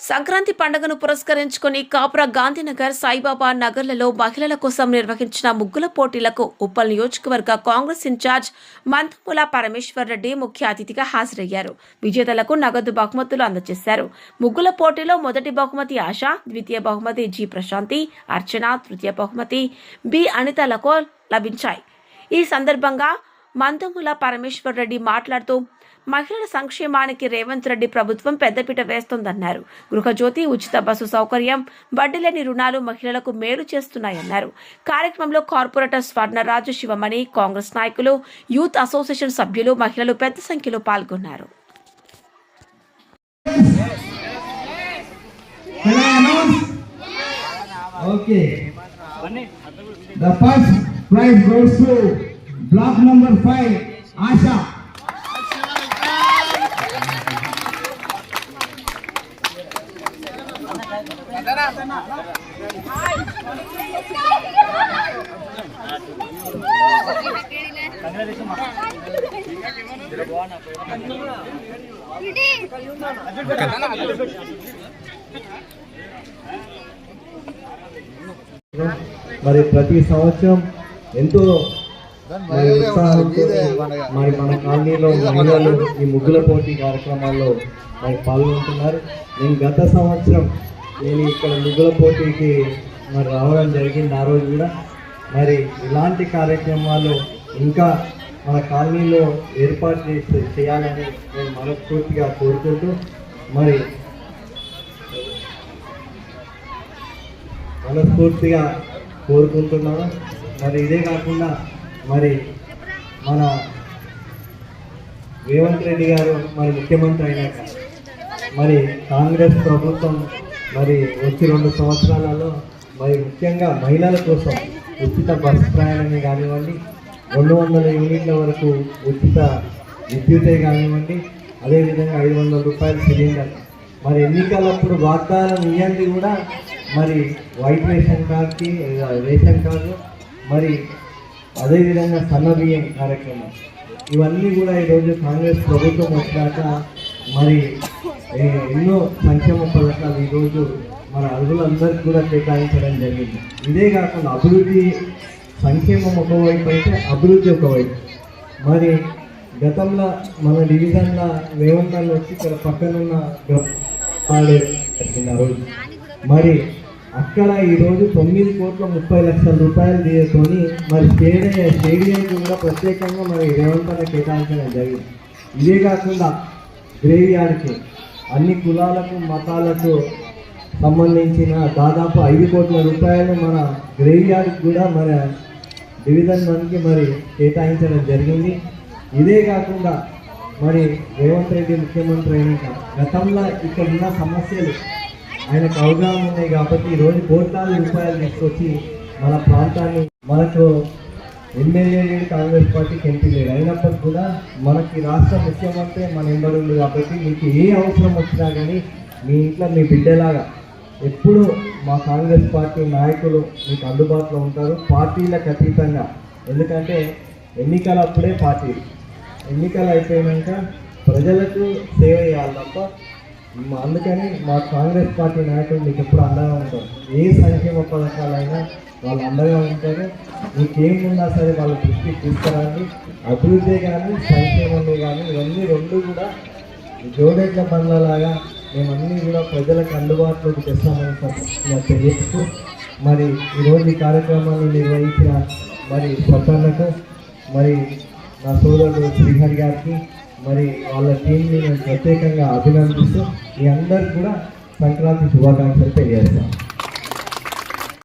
సంక్రాంతి పండుగను పురస్కరించుకుని కాపురా గాంధీనగర్ సాయిబాబా నగర్లలో మహిళల కోసం నిర్వహించిన ముగ్గుల పోటీలకు ఉప్పల్ నియోజకవర్గ కాంగ్రెస్ ఇన్ఛార్జ్ మంతముల పరమేశ్వర్ రెడ్డి ముఖ్య అతిథిగా హాజరయ్యారు. విజేతలకు నగదు బహుమతులు అందజేశారు. ముగ్గుల పోటీలో మొదటి బహుమతి ఆశ, ద్వితీయ బహుమతి జి ప్రశాంతి, అర్చన, తృతీయ బహుమతి బి అనితలకు లభించాయి. ఈ సందర్భంగా మంతముల పరమేశ్వర్ రెడ్డి మాట్లాడుతూ మహిళల సంక్షేమానికి రేవంత్ రెడ్డి ప్రభుత్వం పెద్దపీట వేస్తోందన్నారు. గృహజ్యోతి, ఉచిత బస్సు సౌకర్యం, వడ్డీలేని రుణాలు మహిళలకు మేలు చేస్తున్నాయన్నారు. కార్యక్రమంలో కార్పొరేటర్ స్వర్ణరాజు, శివమణి, కాంగ్రెస్ నాయకులు, యూత్ అసోసియేషన్ సభ్యులు, మహిళలు పెద్ద సంఖ్యలో పాల్గొన్నారు. Block number 5, Asha. మరి ప్రతి సంవత్సరం ఎంతో ఉత్సాహంతో మరి మన కాలనీలో మహిళలు ఈ ముగ్గుల పోటీ కార్యక్రమాల్లో మరి పాల్గొంటున్నారు. నేను గత సంవత్సరం ఇక్కడ ముగ్గుల పోటీకి మరి రావడం జరిగింది. ఆ రోజు కూడా మరి ఇలాంటి కార్యక్రమాలు ఇంకా మన కాలనీలో ఏర్పాటు చేయాలని నేను మనస్ఫూర్తిగా కోరుకుంటున్నాను. మరి ఇదే కాకుండా మరి మన రేవంత్ రెడ్డి గారు మరి ముఖ్యమంత్రి అయినాక మరి కాంగ్రెస్ ప్రభుత్వం మరి వచ్చి 2 సంవత్సరాలలో మరి ముఖ్యంగా మహిళల కోసం ఉచిత బస్సు ప్రయాణమే కానివ్వండి, 200 యూనిట్ల వరకు ఉచిత విద్యుతే కానివ్వండి, అదేవిధంగా 500 రూపాయల సిలిండర్, మరి ఎన్నికలప్పుడు వాగ్దానం ఇవ్వండి కూడా మరి వైట్ రేషన్ కార్డు, మరి అదేవిధంగా సన్నబియ్యం కార్యక్రమం, ఇవన్నీ కూడా ఈరోజు కాంగ్రెస్ ప్రభుత్వం వచ్చినాక మరి ఎన్నో సంక్షేమ పథకాలు ఈరోజు మన అర్హులందరికీ కూడా కేటాయించడం జరిగింది. ఇదే కాకుండా అభివృద్ధి, సంక్షేమం ఒకవైపు అయితే అభివృద్ధి ఒకవైపు. మరి గతంలో మన డివిజన్లో రేవంత్ రెడ్డి వచ్చి ఇక్కడ పక్కనున్న రోజు మరి అక్కడ ఈరోజు 9,30,00,000 రూపాయలు తీసుకొని మరి స్టేడియం కూడా ప్రత్యేకంగా మరి రేవంత్ రెడ్డి కేటాయించడం జరిగింది. ఇదే కాకుండా గ్రేవ్ యార్డ్కి అన్ని కులాలకు మతాలకు సంబంధించిన దాదాపు 5 కోట్ల రూపాయలు మన గ్రేవ్ యార్డ్కి కూడా మన డివిజన్ 1కి మరి కేటాయించడం జరిగింది. ఇదే కాకుండా మరి రేవంత్ రెడ్డి ముఖ్యమంత్రి అయినాక గతంలో ఇక్కడ ఉన్న సమస్యలు ఆయనకు అవగాహన ఉన్నాయి కాబట్టి ఈరోజు కోట్లాది రూపాయలు తీసుకొచ్చి మన ప్రాంతాన్ని, మనకు ఎమ్మెల్యే లేడు, కాంగ్రెస్ పార్టీకి ఎంపీ లేడు, అయినప్పటికీ కూడా మనకి రాష్ట్ర ముఖ్యమంత్రి మన ఎంబడి ఉంది కాబట్టి మీకు ఏ అవసరం వచ్చినా కానీ మీ ఇంట్లో మీ బిడ్డలాగా ఎప్పుడు మా కాంగ్రెస్ పార్టీ నాయకులు మీకు అందుబాటులో ఉంటారు, పార్టీలకు అతీతంగా. ఎందుకంటే ఎన్నికలప్పుడే పార్టీ, ఎన్నికలు అయిపోయినాక ప్రజలకు సేవ చేయాలి తప్ప. అందుకని మా కాంగ్రెస్ పార్టీ నాయకులు మీకు ఎప్పుడు అండగా ఉంటారు. ఏ సంక్షేమ పథకాలైనా వాళ్ళు అండగా ఉంటారు. మీకేమున్నా సరే వాళ్ళ దృష్టికి తీసుకురండి. అభివృద్ధి కానీ సంక్షేమమే కానీ ఇవన్నీ రెండు కూడా జోడెట్ల బండ్లలాగా మేమన్నీ కూడా ప్రజలకు అందుబాటులోకి తెస్తామని తెలియజేస్తూ మరి ఈరోజు ఈ కార్యక్రమాన్ని నిర్వహించిన మరి స్వతన్నకు, మరి నా సోదరుడు శ్రీహరి గారికి, మరి వాళ్ళ టీంని నేను ప్రత్యేకంగా అభినందిస్తూ మీ అందరికి కూడా సంక్రాంతి శుభాకాంక్షలు తెలియజేస్తాను.